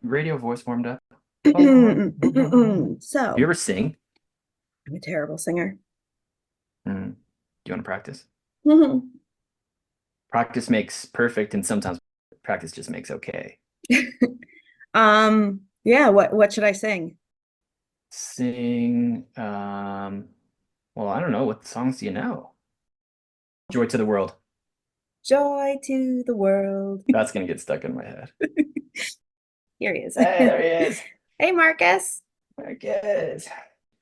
radio voice warmed up. So, You ever sing? I'm a terrible singer. Do you want to practice? Mhm. Practice makes perfect, and sometimes practice just makes okay. Yeah, what should I sing? Sing, well, I don't know. What songs do you know? Joy to the World. Joy to the world. That's gonna get stuck in my head. Here he is. Hey, there he is. Hey, Marcus. There he is.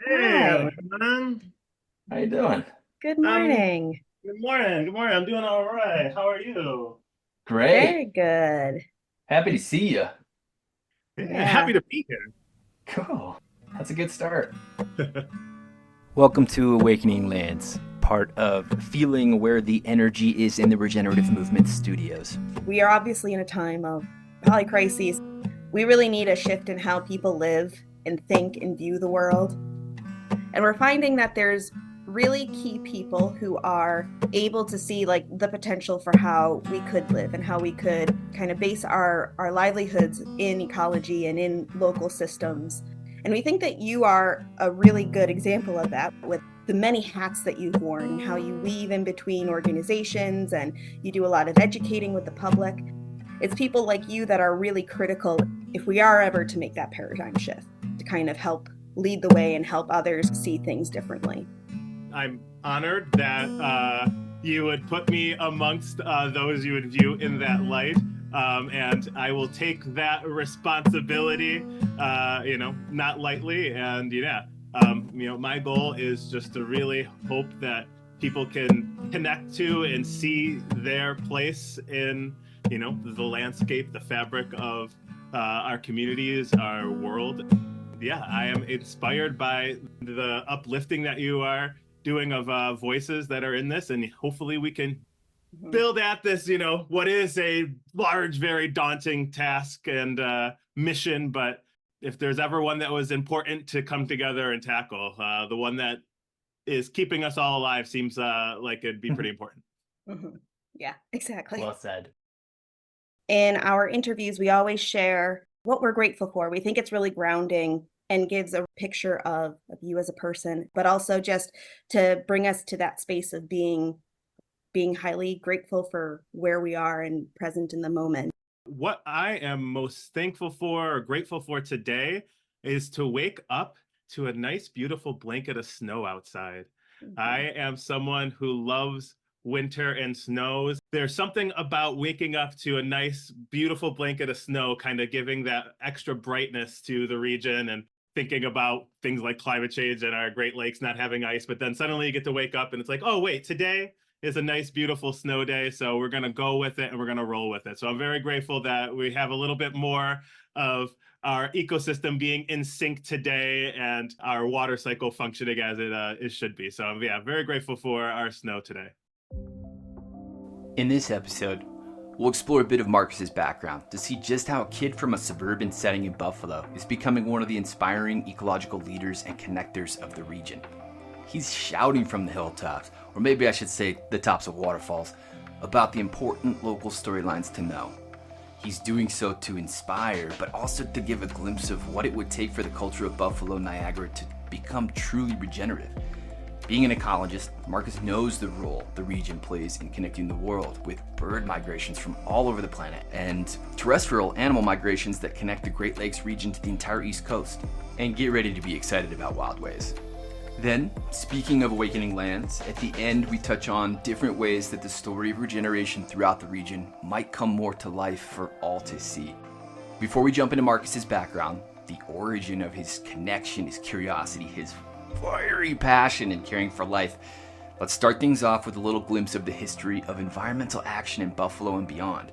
Hey, Hi. man. How you doing? Good Um, morning. Good morning. Good morning. I'm doing all right. How are you? Very Great. good. Happy to see you. Happy Yeah. to be here. Cool. That's a good start. Welcome to Awakening Lands, part of Feeling Where the Energy is in the Regenerative Movement Studios. We are obviously in a time of polycrises. We really need a shift in how people live and think and view the world. And we're finding that there's really key people who are able to see like the potential for how we could live and how we could kind of base our livelihoods in ecology and in local systems. And we think that you are a really good example of that with the many hats that you've worn and how you weave in between organizations and you do a lot of educating with the public. It's people like you that are really critical if we are ever to make that paradigm shift to kind of help lead the way and help others see things differently. I'm honored that you would put me amongst those you would view in that light. And I will take that responsibility, not lightly. And my goal is just to really hope that people can connect to and see their place in, the landscape, the fabric of our communities, our world. Yeah, I am inspired by the uplifting that you are doing of voices that are in this, and hopefully we can build at this, what is a large, very daunting task and mission. But if there's ever one that was important to come together and tackle, the one that is keeping us all alive seems like it'd be pretty important. Mm-hmm. Yeah, exactly. Well said. In our interviews, we always share what we're grateful for. We think it's really grounding and gives a picture of you as a person, but also just to bring us to that space of being highly grateful for where we are and present in the moment. What I am most thankful for or grateful for today is to wake up to a nice, beautiful blanket of snow outside. Mm-hmm. I am someone who loves winter and snows. There's something about waking up to a nice, beautiful blanket of snow, kind of giving that extra brightness to the region and thinking about things like climate change and our Great Lakes not having ice. But then suddenly you get to wake up and it's like, oh, wait, today is a nice, beautiful snow day. So we're going to go with it and we're going to roll with it. So I'm very grateful that we have a little bit more of our ecosystem being in sync today and our water cycle functioning as it should be. So yeah, very grateful for our snow today. In this episode, we'll explore a bit of Marcus's background to see just how a kid from a suburban setting in Buffalo is becoming one of the inspiring ecological leaders and connectors of the region. He's shouting from the hilltops, or maybe I should say the tops of waterfalls, about the important local storylines to know. He's doing so to inspire, but also to give a glimpse of what it would take for the culture of Buffalo Niagara to become truly regenerative. Being an ecologist, Marcus knows the role the region plays in connecting the world with bird migrations from all over the planet and terrestrial animal migrations that connect the Great Lakes region to the entire East Coast. And get ready to be excited about wildways. Then, speaking of awakening lands, at the end we touch on different ways that the story of regeneration throughout the region might come more to life for all to see. Before we jump into Marcus's background, the origin of his connection, his curiosity, his fiery passion in caring for life, let's start things off with a little glimpse of the history of environmental action in Buffalo and beyond.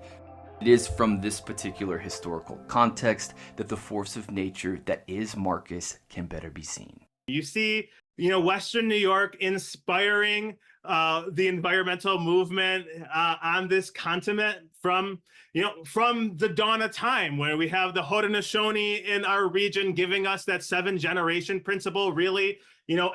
It is from this particular historical context that the force of nature that is Marcus can better be seen. You see, Western New York inspiring the environmental movement on this continent from the dawn of time, where we have the Haudenosaunee in our region giving us that 7-generation principle, really,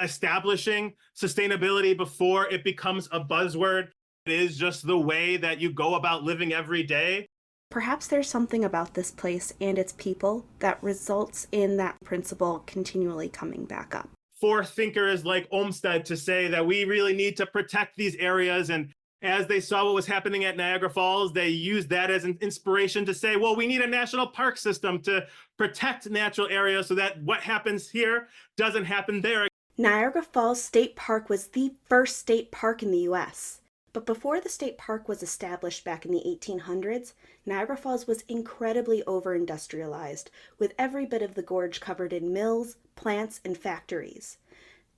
establishing sustainability before it becomes a buzzword. It is just the way that you go about living every day. Perhaps there's something about this place and its people that results in that principle continually coming back up. For thinkers like Olmsted to say that we really need to protect these areas, and as they saw what was happening at Niagara Falls, they used that as an inspiration to say, well, we need a national park system to protect natural areas so that what happens here doesn't happen there. Niagara Falls State Park was the first state park in the U.S. But before the state park was established back in the 1800s, Niagara Falls was incredibly over-industrialized, with every bit of the gorge covered in mills, plants, and factories.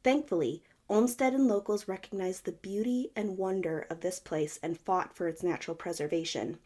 Thankfully, Olmsted and locals recognized the beauty and wonder of this place and fought for its natural preservation.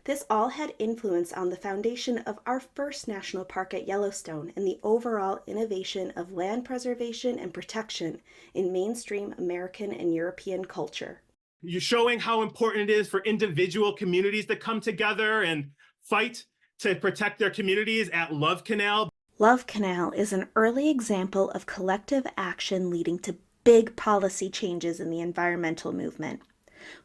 This all had influence on the foundation of our first national park at Yellowstone and the overall innovation of land preservation and protection in mainstream American and European culture. You're showing how important it is for individual communities to come together and fight to protect their communities at Love Canal. Love Canal is an early example of collective action leading to big policy changes in the environmental movement.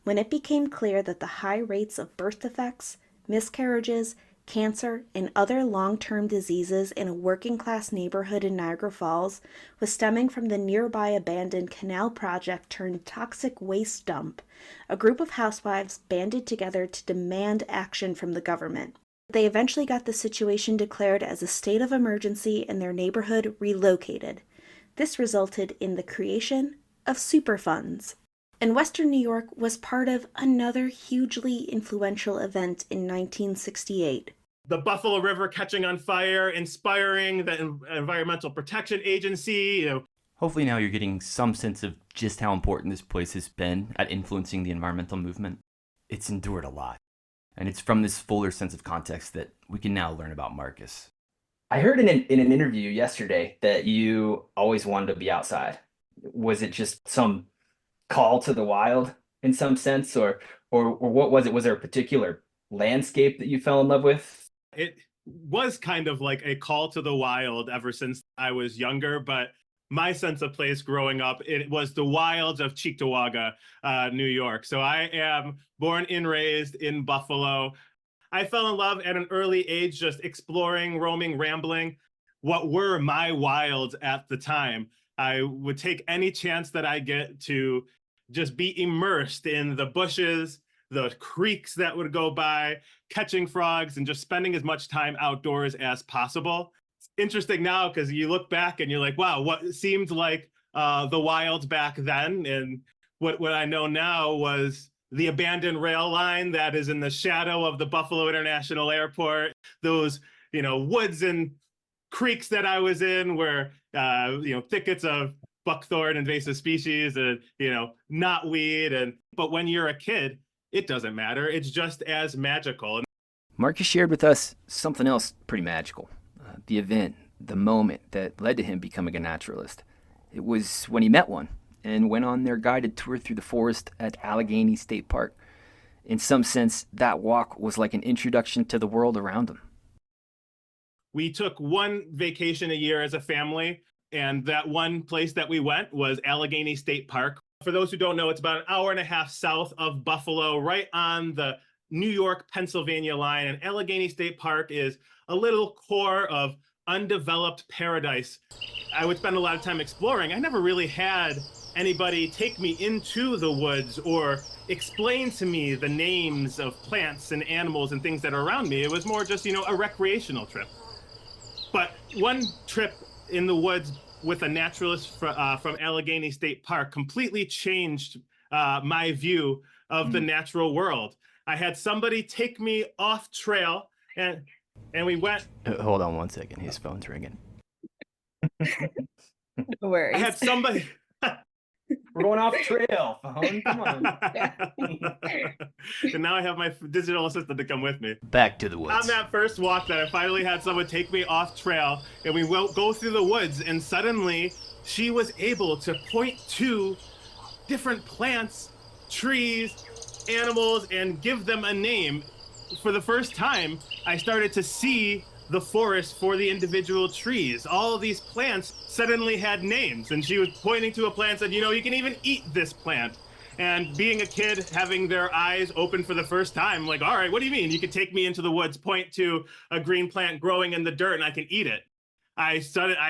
When it became clear that the high rates of birth defects, miscarriages, cancer, and other long-term diseases in a working-class neighborhood in Niagara Falls was stemming from the nearby abandoned canal project turned toxic waste dump, a group of housewives banded together to demand action from the government. They eventually got the situation declared as a state of emergency and their neighborhood relocated. This resulted in the creation of Superfunds. And Western New York was part of another hugely influential event in 1968. The Buffalo River catching on fire, inspiring the Environmental Protection Agency. Hopefully now you're getting some sense of just how important this place has been at influencing the environmental movement. It's endured a lot. And it's from this fuller sense of context that we can now learn about Marcus. I heard in an interview yesterday that you always wanted to be outside. Was it just some call to the wild in some sense, or what was it? Was there a particular landscape that you fell in love with? It was kind of like a call to the wild ever since I was younger, but my sense of place growing up, it was the wilds of Cheektowaga, New York. So I am born and raised in Buffalo. I fell in love at an early age, just exploring, roaming, rambling. What were my wilds at the time? I would take any chance that I get to just be immersed in the bushes, the creeks that would go by, catching frogs, and just spending as much time outdoors as possible. It's interesting now because you look back and you're like, wow, what seemed like the wilds back then, and what I know now was the abandoned rail line that is in the shadow of the Buffalo International Airport, those, woods and creeks that I was in were, thickets of buckthorn invasive species and, knotweed. But when you're a kid, it doesn't matter. It's just as magical. Marcus shared with us something else pretty magical. The event, the moment that led to him becoming a naturalist. It was when he met one and went on their guided tour through the forest at Allegheny State Park. In some sense, that walk was like an introduction to the world around him. We took one vacation a year as a family, and that one place that we went was Allegheny State Park. For those who don't know, it's about an hour and a half south of Buffalo, right on the New York-Pennsylvania line. And Allegheny State Park is a little core of undeveloped paradise. I would spend a lot of time exploring. I never really had anybody take me into the woods or explain to me the names of plants and animals and things that are around me. It was more just, a recreational trip. But one trip in the woods with a naturalist from Allegheny State Park completely changed my view of the natural world. I had somebody take me off trail and we went. Hold on one second. His phone's ringing. No worries. I had somebody. We're going off trail, phone. Come on. And now I have my digital assistant to come with me. Back to the woods. On that first walk that I finally had someone take me off trail, and we will go through the woods, and suddenly she was able to point to different plants, trees, animals, and give them a name. For the first time, I started to see the forest for the individual trees. All of these plants suddenly had names, and she was pointing to a plant and said, you can even eat this plant. And being a kid, having their eyes open for the first time, like, all right, what do you mean? You could take me into the woods, point to a green plant growing in the dirt, and I can eat it. I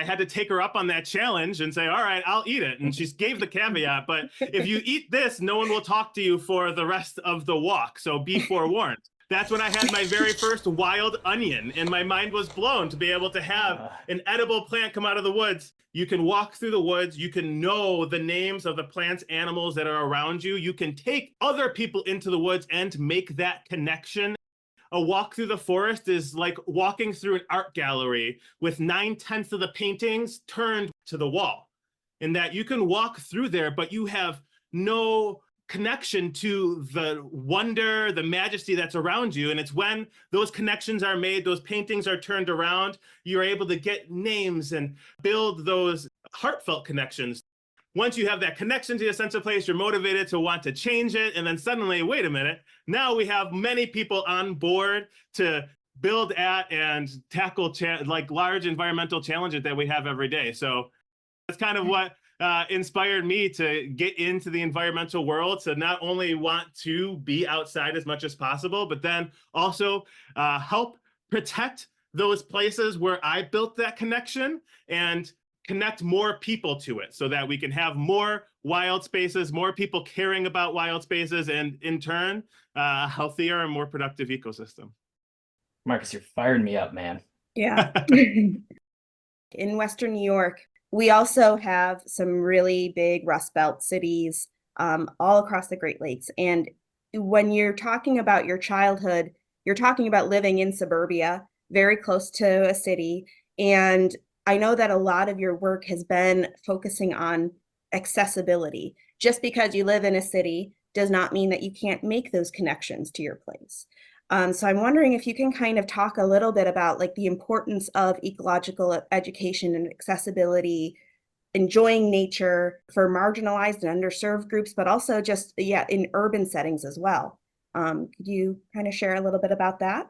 had to take her up on that challenge and say, all right, I'll eat it. And she gave the caveat, but if you eat this, no one will talk to you for the rest of the walk. So be forewarned. That's when I had my very first wild onion, and my mind was blown to be able to have an edible plant come out of the woods. You can walk through the woods. You can know the names of the plants, animals that are around you. You can take other people into the woods and make that connection. A walk through the forest is like walking through an art gallery with 9/10 of the paintings turned to the wall. In that you can walk through there, but you have no connection to the wonder, the majesty that's around you. And it's when those connections are made, those paintings are turned around, you're able to get names and build those heartfelt connections. Once you have that connection to a sense of place, you're motivated to want to change it. And then suddenly, wait a minute, now we have many people on board to build at and tackle like large environmental challenges that we have every day. So that's kind of what inspired me to get into the environmental world, to not only want to be outside as much as possible, but then also help protect those places where I built that connection and connect more people to it so that we can have more wild spaces, more people caring about wild spaces, and in turn, healthier and more productive ecosystem. Marcus, you're firing me up, man. Yeah. In Western New York, we also have some really big Rust Belt cities all across the Great Lakes. And when you're talking about your childhood, you're talking about living in suburbia, very close to a city. And I know that a lot of your work has been focusing on accessibility. Just because you live in a city does not mean that you can't make those connections to your place. So I'm wondering if you can kind of talk a little bit about like the importance of ecological education and accessibility, enjoying nature for marginalized and underserved groups, but also just, in urban settings as well. Could you kind of share a little bit about that?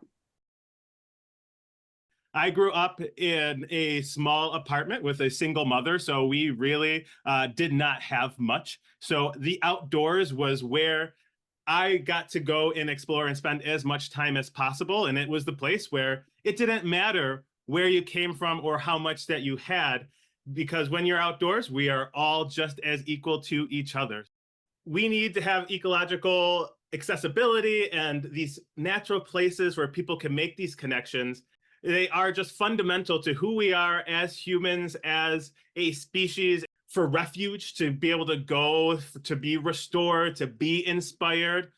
I grew up in a small apartment with a single mother, so we really did not have much. So the outdoors was where I got to go and explore and spend as much time as possible. And it was the place where it didn't matter where you came from or how much that you had, because when you're outdoors, we are all just as equal to each other. We need to have ecological accessibility and these natural places where people can make these connections. They are just fundamental to who we are as humans, as a species, for refuge, to be able to go, to be restored, to be inspired.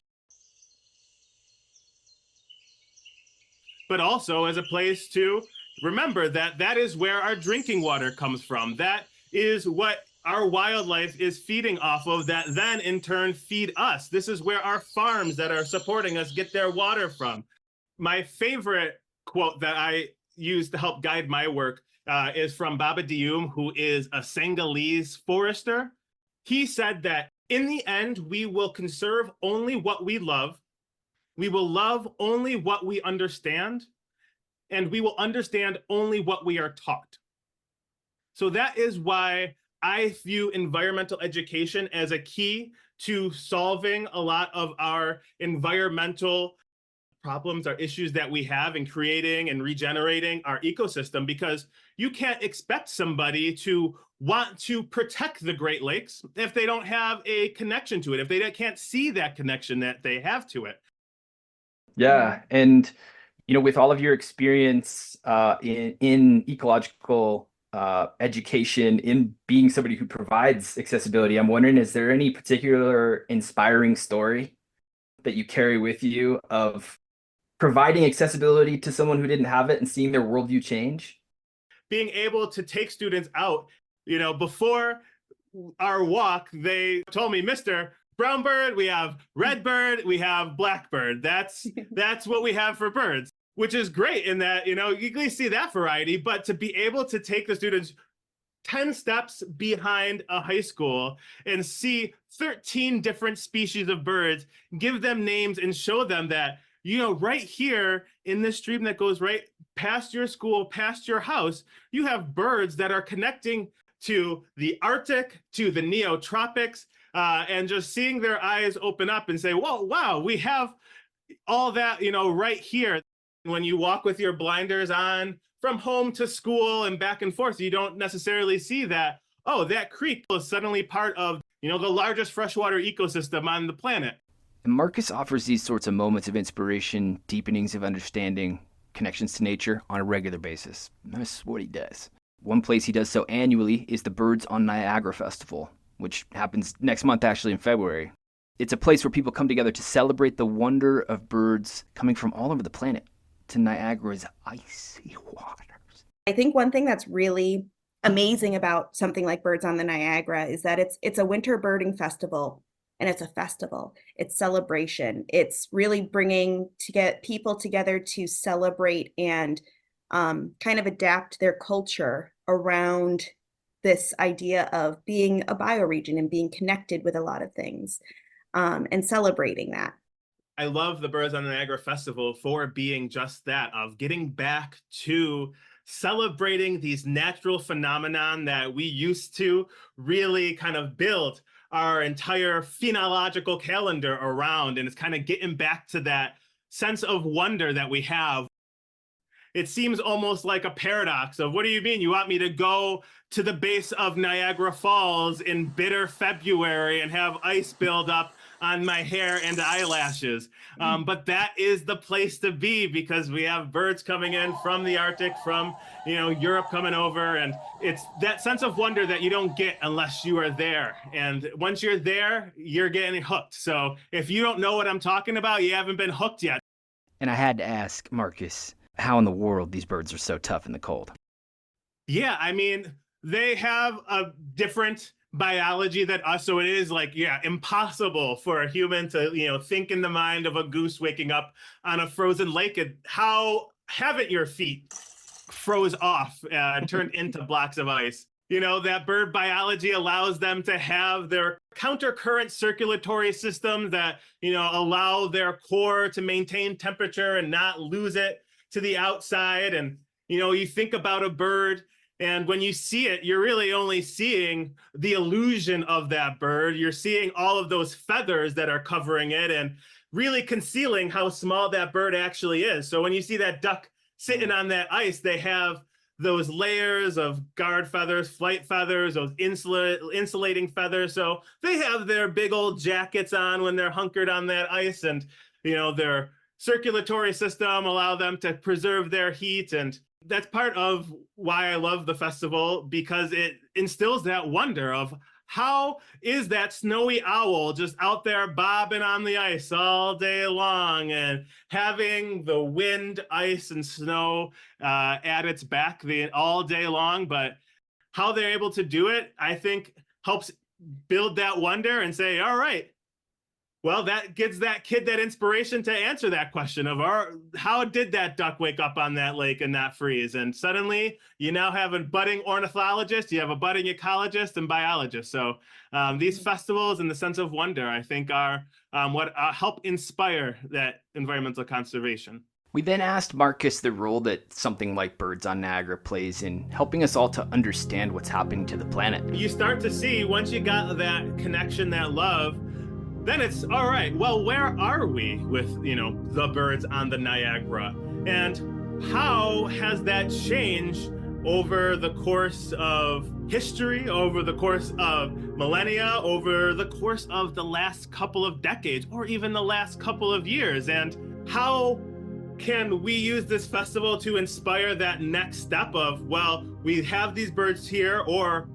But also as a place to remember that that is where our drinking water comes from. That is what our wildlife is feeding off of, that then in turn feed us. This is where our farms that are supporting us get their water from. My favorite quote that I use to help guide my work is from Baba Dioum, who is a Senegalese forester. He said that in the end, we will conserve only what we love. We will love only what we understand, and we will understand only what we are taught. So that is why I view environmental education as a key to solving a lot of our environmental problems, our issues that we have in creating and regenerating our ecosystem, because you can't expect somebody to want to protect the Great Lakes if they don't have a connection to it, if they can't see that connection that they have to it. Yeah. And, with all of your experience in ecological education, in being somebody who provides accessibility, I'm wondering, is there any particular inspiring story that you carry with you of providing accessibility to someone who didn't have it and seeing their worldview change? Being able to take students out, before our walk, they told me, Mr. Brown bird, we have red bird, we have black bird. That's what we have for birds, which is great in that, you can see that variety, but to be able to take the students 10 steps behind a high school and see 13 different species of birds, give them names and show them that, right here in this stream that goes right past your school, past your house, you have birds that are connecting to the Arctic, to the neotropics. and just seeing their eyes open up and say, whoa, wow, we have all that, right here. When you walk with your blinders on from home to school and back and forth, you don't necessarily see that, oh, that creek was suddenly part of, the largest freshwater ecosystem on the planet. And Marcus offers these sorts of moments of inspiration, deepenings of understanding, connections to nature on a regular basis. That's what he does. One place he does so annually is the Birds on Niagara Festival, which happens next month, actually in February. It's a place where people come together to celebrate the wonder of birds coming from all over the planet to Niagara's icy waters. I think one thing that's really amazing about something like Birds on the Niagara is that it's a winter birding festival, and it's a festival. It's celebration. It's really bringing to get people together to celebrate and kind of adapt their culture around this idea of being a bioregion and being connected with a lot of things, and celebrating that. I love the Birds on the Niagara Festival for being just that, of getting back to celebrating these natural phenomenon that we used to really kind of build our entire phenological calendar around. And it's kind of getting back to that sense of wonder that we have. It seems almost like a paradox of, what do you mean? You want me to go to the base of Niagara Falls in bitter February and have ice build up on my hair and eyelashes? But that is the place to be, because we have birds coming in from the Arctic, from Europe coming over, and it's that sense of wonder that you don't get unless you are there. And once you're there, you're getting hooked. So if you don't know what I'm talking about, you haven't been hooked yet. And I had to ask Marcus how in the world these birds are so tough in the cold. Yeah, I mean, they have a different biology than us, so it is impossible for a human to think in the mind of a goose waking up on a frozen lake. And how haven't your feet froze off and turned into blocks of ice? That bird biology allows them to have their countercurrent circulatory system that allow their core to maintain temperature and not lose it to the outside. And you think about a bird, and when you see it, you're really only seeing the illusion of that bird. You're seeing all of those feathers that are covering it and really concealing how small that bird actually is. So when you see that duck sitting on that ice, they have those layers of guard feathers, flight feathers, those insulating feathers. So they have their big old jackets on when they're hunkered on that ice, and their circulatory system allow them to preserve their heat. And that's part of why I love the festival, because it instills that wonder of, how is that snowy owl just out there bobbing on the ice all day long and having the wind, ice, and snow at its back all day long? But how they're able to do it, I think, helps build that wonder and say, all right, well, that gives that kid that inspiration to answer that question of, how did that duck wake up on that lake and not freeze? And suddenly you now have a budding ornithologist, you have a budding ecologist and biologist. So these festivals and the sense of wonder, I think, are what help inspire that environmental conservation. We then asked Marcus the role that something like Birds on Niagara plays in helping us all to understand what's happening to the planet. You start to see, once you got that connection, that love, then it's, all right, well, where are we with, the birds on the Niagara? And how has that changed over the course of history, over the course of millennia, over the course of the last couple of decades, or even the last couple of years? And how can we use this festival to inspire that next step of, well, we have these birds here, or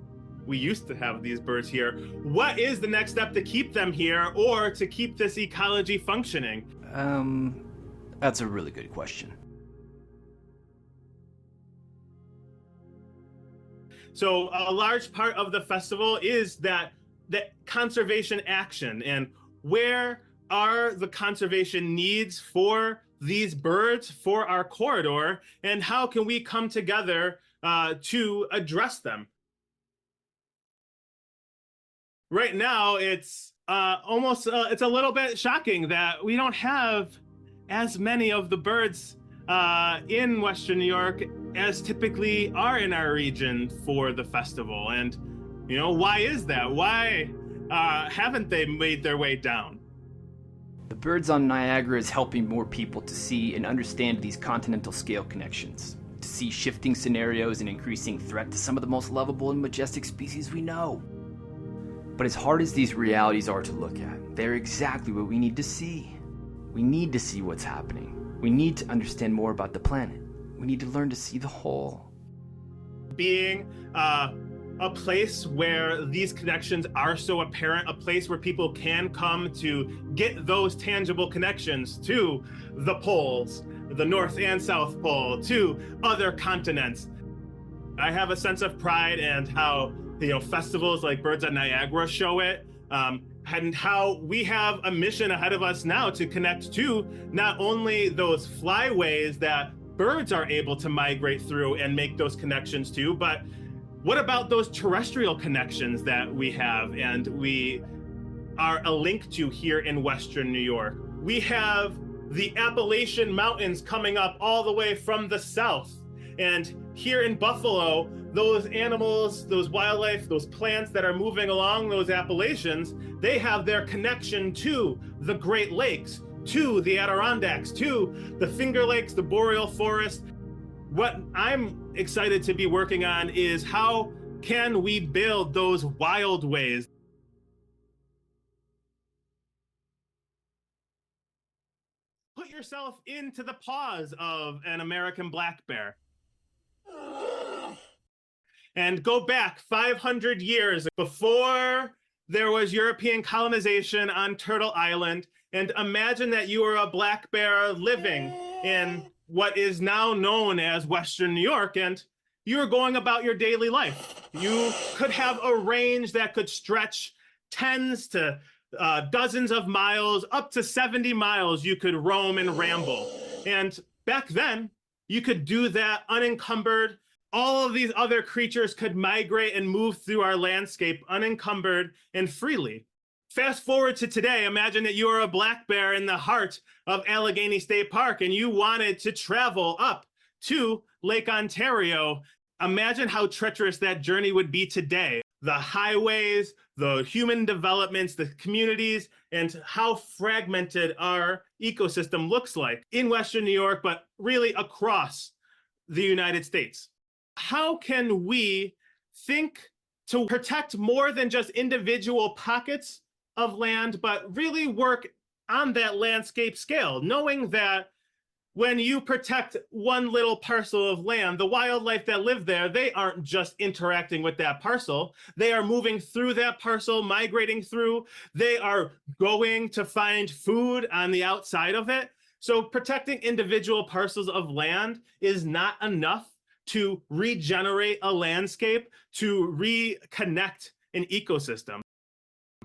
we used to have these birds here. What is the next step to keep them here, or to keep this ecology functioning? That's a really good question. So a large part of the festival is that conservation action, and where are the conservation needs for these birds, for our corridor, and how can we come together to address them? Right now, it's it's a little bit shocking that we don't have as many of the birds in Western New York as typically are in our region for the festival. And, why is that? Why haven't they made their way down? The Birds on Niagara is helping more people to see and understand these continental scale connections, to see shifting scenarios and increasing threat to some of the most lovable and majestic species we know. But as hard as these realities are to look at, they're exactly what we need to see. We need to see what's happening. We need to understand more about the planet. We need to learn to see the whole. Being a place where these connections are so apparent, a place where people can come to get those tangible connections to the poles, the North and South Pole, to other continents. I have a sense of pride and how, festivals like Birds on Niagara show it, and how we have a mission ahead of us now to connect to not only those flyways that birds are able to migrate through and make those connections to, but what about those terrestrial connections that we have and we are a link to here in Western New York? We have the Appalachian Mountains coming up all the way from the south. And here in Buffalo, those animals, those wildlife, those plants that are moving along those Appalachians, they have their connection to the Great Lakes, to the Adirondacks, to the Finger Lakes, the Boreal Forest. What I'm excited to be working on is how can we build those wildways? Put yourself into the paws of an American black bear. And go back 500 years before there was European colonization on Turtle Island, and imagine that you are a black bear living in what is now known as Western New York, and you are going about your daily life. You could have a range that could stretch tens to dozens of miles, up to 70 miles you could roam and ramble. And back then, you could do that unencumbered. All of these other creatures could migrate and move through our landscape unencumbered and freely. Fast forward to today, imagine that you are a black bear in the heart of Allegheny State Park and you wanted to travel up to Lake Ontario. Imagine how treacherous that journey would be today. The highways, the human developments, the communities, and how fragmented our ecosystem looks like in Western New York, but really across the United States. How can we think to protect more than just individual pockets of land, but really work on that landscape scale, knowing that when you protect one little parcel of land, the wildlife that live there, they aren't just interacting with that parcel. They are moving through that parcel, migrating through. They are going to find food on the outside of it. So protecting individual parcels of land is not enough to regenerate a landscape, to reconnect an ecosystem.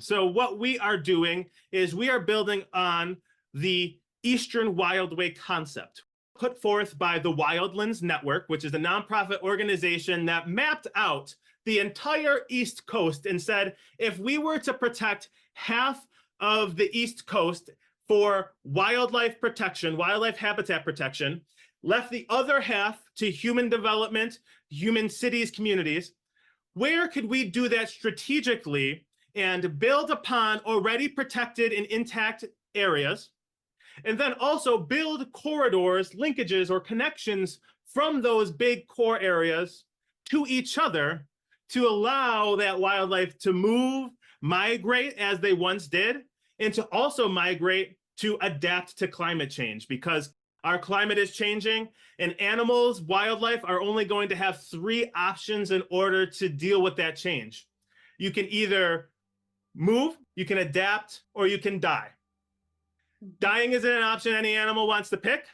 So what we are doing is we are building on the Eastern Wildway concept put forth by the Wildlands Network, which is a nonprofit organization that mapped out the entire East Coast and said, if we were to protect half of the East Coast for wildlife protection, wildlife habitat protection, left the other half to human development, human cities, communities, where could we do that strategically and build upon already protected and intact areas, and then also build corridors, linkages, or connections from those big core areas to each other to allow that wildlife to move, migrate as they once did, and to also migrate to adapt to climate change, because our climate is changing and animals, wildlife are only going to have three options in order to deal with that change. You can either move, you can adapt, or you can die. Dying isn't an option any animal wants to pick.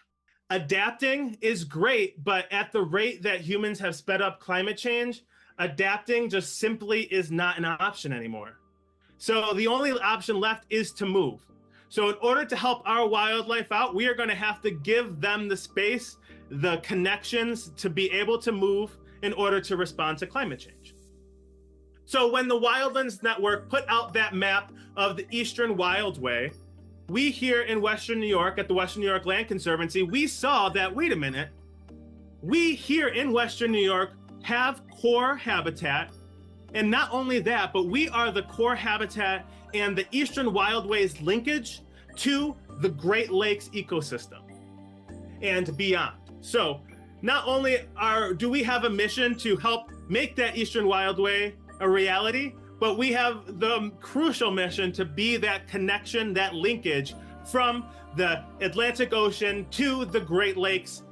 Adapting is great, but at the rate that humans have sped up climate change, adapting just simply is not an option anymore. So the only option left is to move. So in order to help our wildlife out, we are going to have to give them the space, the connections to be able to move in order to respond to climate change. So when the Wildlands Network put out that map of the Eastern Wildway, we here in Western New York at the Western New York Land Conservancy, we saw that, wait a minute, we here in Western New York have core habitat And not only that, but we are the core habitat and the Eastern Wildway's linkage to the Great Lakes ecosystem and beyond. So not only do we have a mission to help make that Eastern Wildway a reality, but we have the crucial mission to be that connection, that linkage from the Atlantic Ocean to the Great Lakes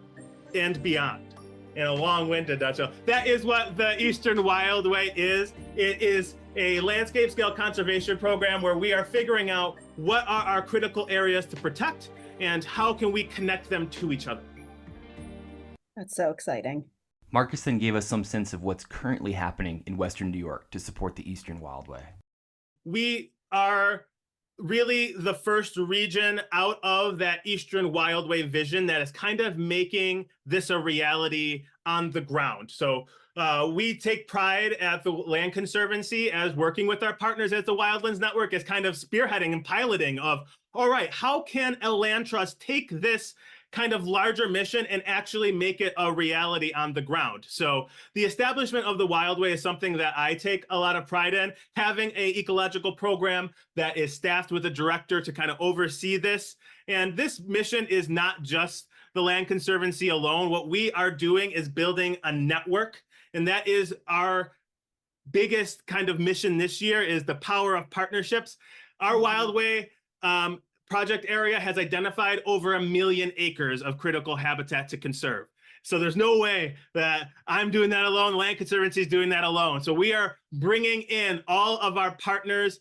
and beyond. In a long-winded nutshell, that is what the Eastern Wildway is. It is a landscape scale conservation program where we are figuring out what are our critical areas to protect and how can we connect them to each other. That's so exciting. Marcus then gave us some sense of what's currently happening in Western New York to support the Eastern Wildway. We are really the first region out of that Eastern Wildway vision that is kind of making this a reality on the ground. So we take pride at the Land Conservancy as working with our partners at the Wildlands Network as kind of spearheading and piloting of, all right, how can a land trust take this kind of larger mission and actually make it a reality on the ground? So the establishment of the Wildway is something that I take a lot of pride in. Having an ecological program that is staffed with a director to kind of oversee this. And this mission is not just the Land Conservancy alone. What we are doing is building a network, and that is our biggest kind of mission this year, is the power of partnerships. Our Wildway project area has identified over 1 million acres of critical habitat to conserve. So there's no way that I'm doing that alone. Land Conservancy is doing that alone. So we are bringing in all of our partners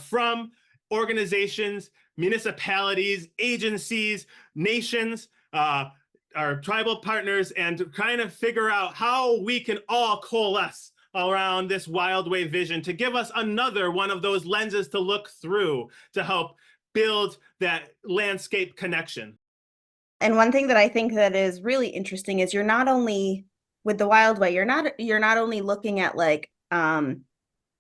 from organizations, municipalities, agencies, nations, our tribal partners, and trying to figure out how we can all coalesce around this Wildway vision to give us another one of those lenses to look through to help build that landscape connection. And one thing that I think that is really interesting is you're not only with the Wildway, you're not only looking at like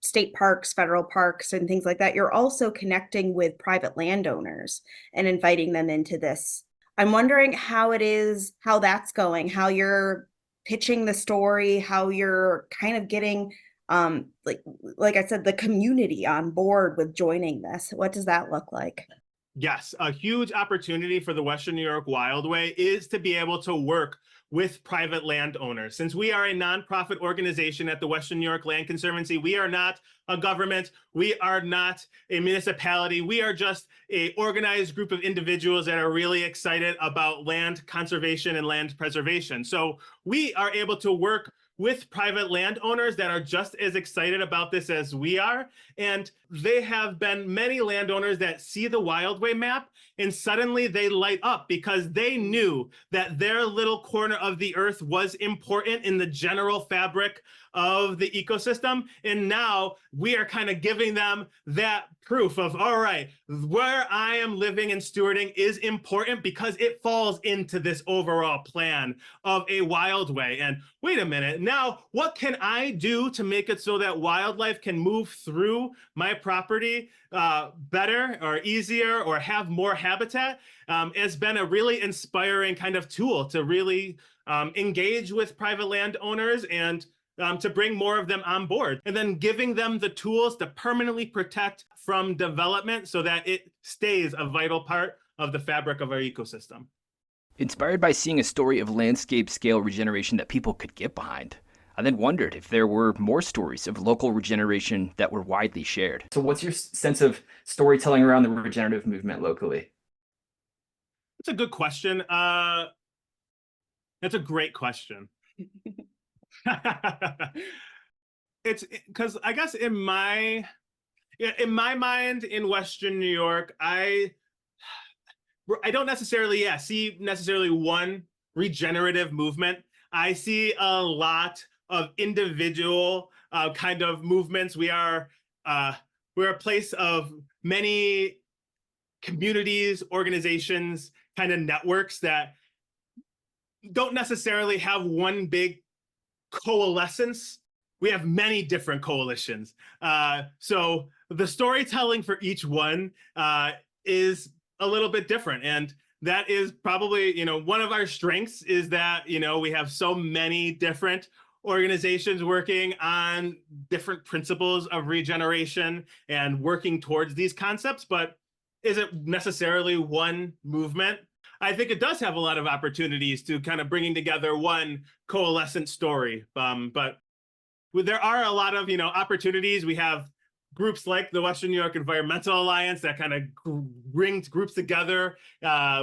state parks, federal parks, and things like that. You're also connecting with private landowners and inviting them into this. I'm wondering how that's going, how you're pitching the story, how you're kind of getting like I said, the community on board with joining this. What does that look like? Yes, a huge opportunity for the Western New York Wildway is to be able to work with private landowners. Since we are a nonprofit organization at the Western New York Land Conservancy, we are not a government, we are not a municipality, we are just an organized group of individuals that are really excited about land conservation and land preservation. So we are able to work with private landowners that are just as excited about this as we are. And they have been many landowners that see the Wildway map and suddenly they light up because they knew that their little corner of the earth was important in the general fabric of the ecosystem. And now we are kind of giving them that proof of, all right, where I am living and stewarding is important because it falls into this overall plan of a Wildway. And wait a minute, now what can I do to make it so that wildlife can move through my property better or easier or have more habitat? Has been a really inspiring kind of tool to really engage with private landowners and to bring more of them on board, and then giving them the tools to permanently protect from development so that it stays a vital part of the fabric of our ecosystem. Inspired by seeing a story of landscape scale regeneration that people could get behind, I then wondered if there were more stories of local regeneration that were widely shared. So what's your sense of storytelling around the regenerative movement locally? That's a good question. That's a great question. It's because I guess in my mind in Western New York, I don't necessarily see one regenerative movement. I see a lot of individual kind of movements. We're a place of many communities, organizations, kind of networks that don't necessarily have one big coalescence. We have many different coalitions. So the storytelling for each one is a little bit different. And that is probably, one of our strengths is that, we have so many different organizations working on different principles of regeneration and working towards these concepts, but is it necessarily one movement? I think it does have a lot of opportunities to kind of bringing together one coalescent story. But there are a lot of opportunities. We have groups like the Western New York Environmental Alliance that kind of brings groups together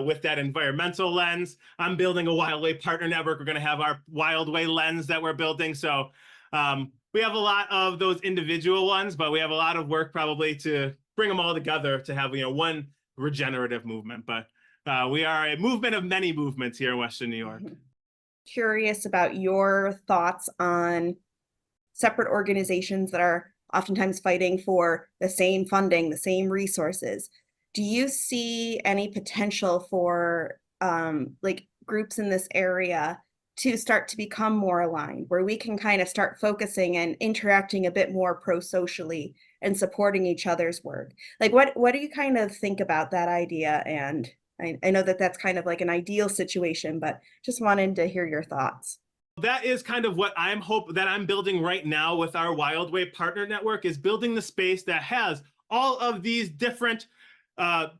with that environmental lens. I'm building a Wildway partner network. We're going to have our Wildway lens that we're building. So we have a lot of those individual ones, but we have a lot of work probably to bring them all together to have one regenerative movement. But we are a movement of many movements here in Western New York. Curious about your thoughts on separate organizations that are oftentimes fighting for the same funding, the same resources. Do you see any potential for like groups in this area to start to become more aligned, where we can kind of start focusing and interacting a bit more pro-socially and supporting each other's work? Like what do you kind of think about that idea? And I know that that's kind of like an ideal situation, but just wanted to hear your thoughts. That is kind of what I'm building right now with our Wildway partner network, is building the space that has all of these different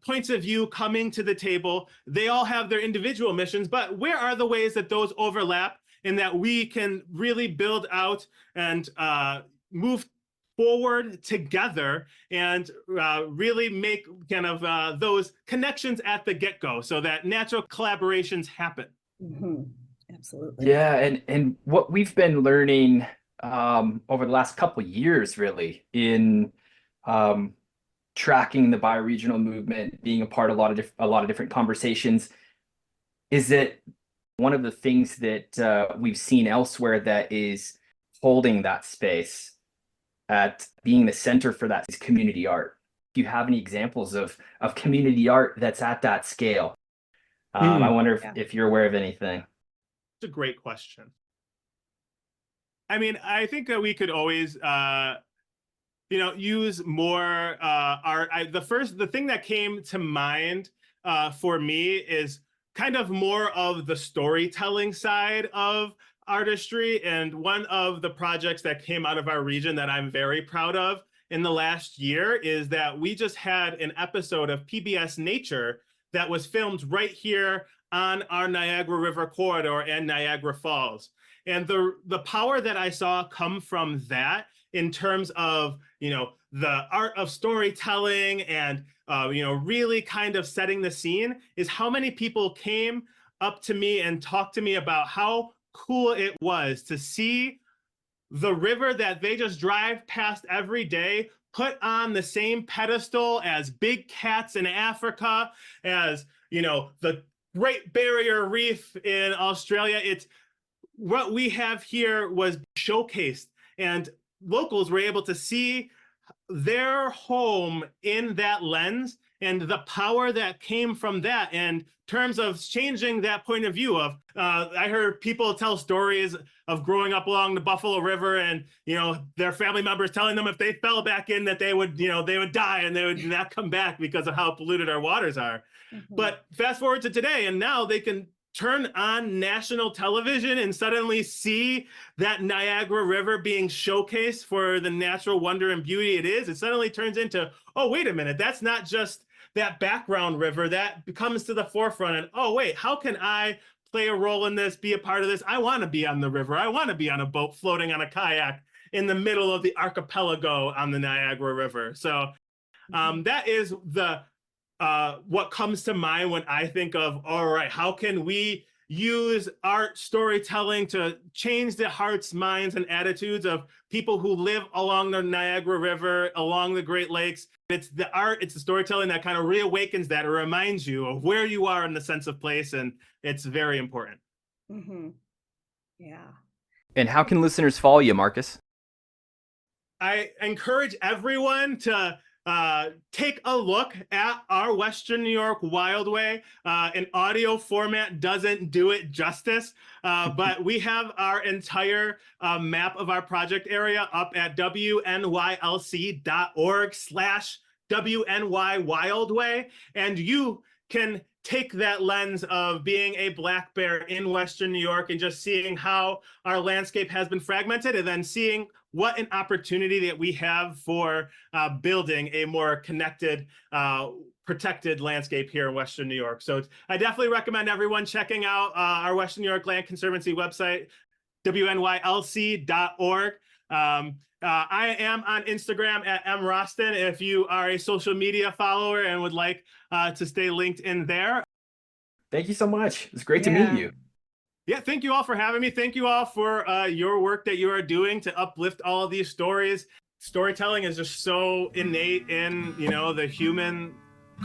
points of view coming to the table. They all have their individual missions, but where are the ways that those overlap and that we can really build out and move forward together and really make kind of those connections at the get-go so that natural collaborations happen. Mm-hmm. Absolutely. Yeah, and what we've been learning over the last couple of years, really, in tracking the bioregional movement, being a part of a lot of different conversations, is that one of the things that we've seen elsewhere that is holding that space at being the center for that is community art. Do you have any examples of community art that's at that scale? I wonder if you're aware of anything. It's a great question. I mean, I think that we could always, use more art. The thing that came to mind for me is kind of more of the storytelling side of artistry. And one of the projects that came out of our region that I'm very proud of in the last year is that we just had an episode of PBS Nature that was filmed right here on our Niagara River corridor and Niagara Falls. And the power that I saw come from that in terms of, the art of storytelling and, really kind of setting the scene is how many people came up to me and talked to me about how cool it was to see the river that they just drive past every day put on the same pedestal as big cats in Africa, as, the Great Barrier Reef in Australia. It's what we have here was showcased, and locals were able to see their home in that lens and the power that came from that. And in terms of changing that point of view of, I heard people tell stories of growing up along the Buffalo River and, their family members telling them if they fell back in that they would die and they would not come back because of how polluted our waters are. Mm-hmm. But fast forward to today, and now they can turn on national television and suddenly see that Niagara River being showcased for the natural wonder and beauty it is. It suddenly turns into, oh, wait a minute, that's not just that background river, that comes to the forefront. And, oh, wait, how can I play a role in this, be a part of this? I want to be on the river. I want to be on a boat floating on a kayak in the middle of the archipelago on the Niagara River. So that is what comes to mind when I think of, all right, how can we use art storytelling to change the hearts, minds, and attitudes of people who live along the Niagara River, along the Great Lakes? It's the art, it's the storytelling that kind of reawakens that, or reminds you of where you are in the sense of place, and it's very important. Mm-hmm. Yeah. And how can listeners follow you, Marcus? I encourage everyone to take a look at our Western New York Wildway. An audio format doesn't do it justice, but we have our entire map of our project area up at WNYLC.org/WNY Wildway, and you can take that lens of being a black bear in Western New York and just seeing how our landscape has been fragmented, and then seeing what an opportunity that we have for building a more connected, protected landscape here in Western New York. So I definitely recommend everyone checking out our Western New York Land Conservancy website, WNYLC.org. I am on Instagram at mrosten if you are a social media follower and would like to stay linked in there. Thank you so much. It's great to meet you. Yeah, thank you all for having me. Thank you all for your work that you are doing to uplift all of these stories. Storytelling is just so innate in, the human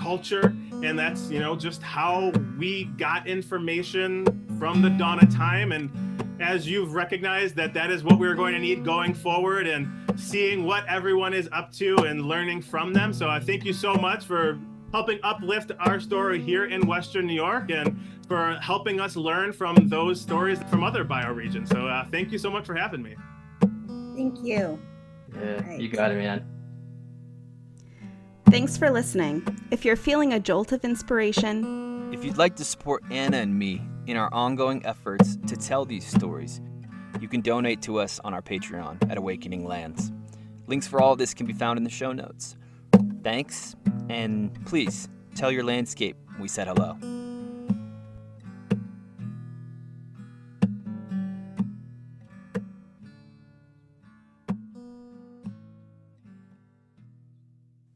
culture, and that's, just how we got information from the dawn of time. And as you've recognized, that is what we're going to need going forward, and seeing what everyone is up to and learning from them. So I thank you so much for helping uplift our story here in Western New York, and for helping us learn from those stories from other bioregions. So thank you so much for having me. Thank you. Yeah, you got it, man. Thanks for listening. If you're feeling a jolt of inspiration, if you'd like to support Anna and me in our ongoing efforts to tell these stories, you can donate to us on our Patreon at Awakening Lands. Links for all of this can be found in the show notes. Thanks, and please tell your landscape we said hello.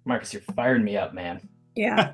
Marcus, you're firing me up, man. Yeah.